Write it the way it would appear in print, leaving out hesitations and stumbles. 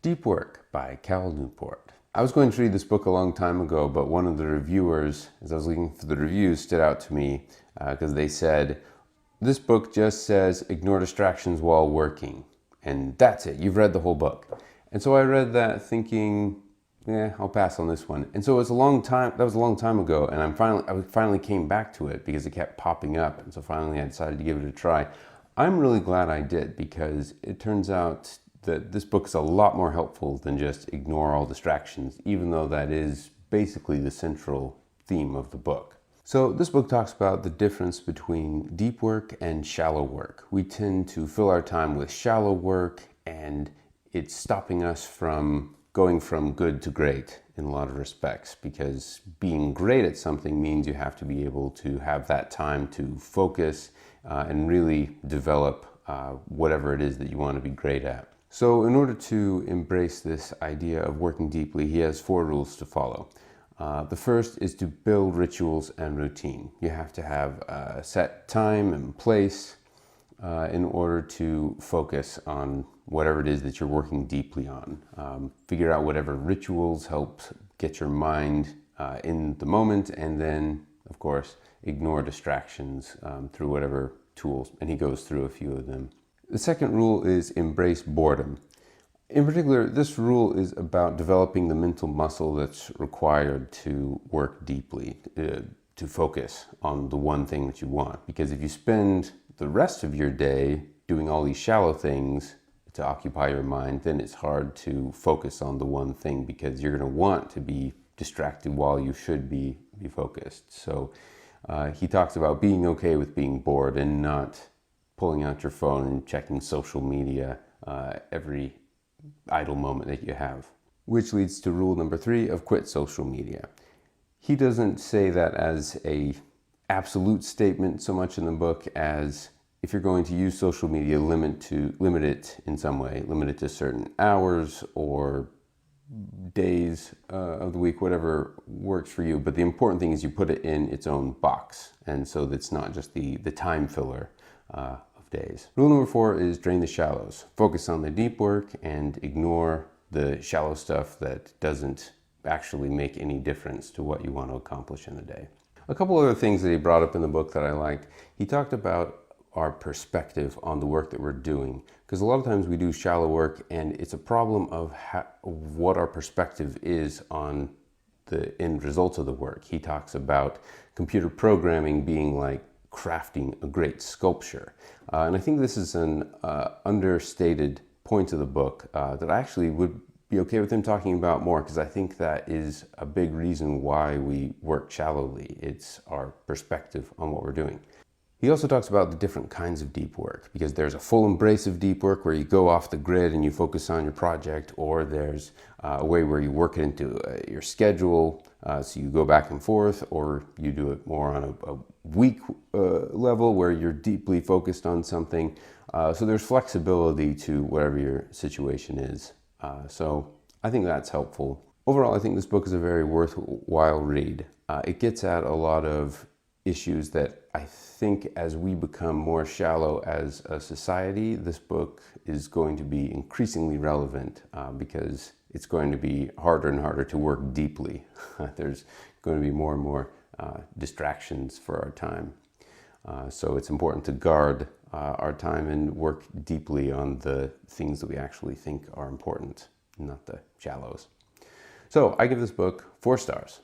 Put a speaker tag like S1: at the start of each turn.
S1: Deep Work by Newport. I was going to read this book a long time ago, but one of the reviewers, as I was looking for the reviews, stood out to me because they said, this book just says ignore distractions while working. And that's it, you've read the whole book. And so I read that thinking, yeah, I'll pass on this one. And so it was a long time, that was a long time ago, and I finally came back to it because it kept popping up. And so finally I decided to give it a try. I'm really glad I did because it turns out that this book is a lot more helpful than just ignore all distractions, even though that is basically the central theme of the book. So this book talks about the difference between deep work and shallow work. We tend to fill our time with shallow work, and it's stopping us from going from good to great in a lot of respects, because being great at something means you have to be able to have that time to focus and really develop whatever it is that you want to be great at. So in order to embrace this idea of working deeply, he has 4 rules to follow. The first is to build rituals and routine. You have to have a set time and place in order to focus on whatever it is that you're working deeply on. Figure out whatever rituals help get your mind in the moment, and then, of course, ignore distractions through whatever tools, and he goes through a few of them. The second rule is embrace boredom. In particular, this rule is about developing the mental muscle that's required to work deeply, to focus on the one thing that you want. Because if you spend the rest of your day doing all these shallow things to occupy your mind, then it's hard to focus on the one thing, because you're going to want to be distracted while you should be focused. So he talks about being okay with being bored and not pulling out your phone and checking social media every idle moment that you have. Which leads to rule number 3 of quit social media. He doesn't say that as a absolute statement so much in the book as, if you're going to use social media, limit it in some way. Limit it to certain hours or days of the week, whatever works for you. But the important thing is you put it in its own box, and so that's not just the time filler of days. Rule number 4 is drain the shallows. Focus on the deep work and ignore the shallow stuff that doesn't actually make any difference to what you want to accomplish in the day. A couple other things that he brought up in the book that I liked. He talked about our perspective on the work that we're doing, because a lot of times we do shallow work and it's a problem of what our perspective is on the end results of the work. He talks about computer programming being like crafting a great sculpture. And I think this is an understated point of the book that I actually would be okay with him talking about more, because I think that is a big reason why we work shallowly. It's our perspective on what we're doing. He also talks about the different kinds of deep work, because there's a full embrace of deep work where you go off the grid and you focus on your project, or there's a way where you work it into your schedule, so you go back and forth, or you do it more on a week level where you're deeply focused on something. So there's flexibility to whatever your situation is. So I think that's helpful. Overall, I think this book is a very worthwhile read. It gets at a lot of issues that I think, as we become more shallow as a society, this book is going to be increasingly relevant because it's going to be harder and harder to work deeply. There's going to be more and more distractions for our time. So it's important to guard our time and work deeply on the things that we actually think are important, not the shallows. So I give this book 4 stars.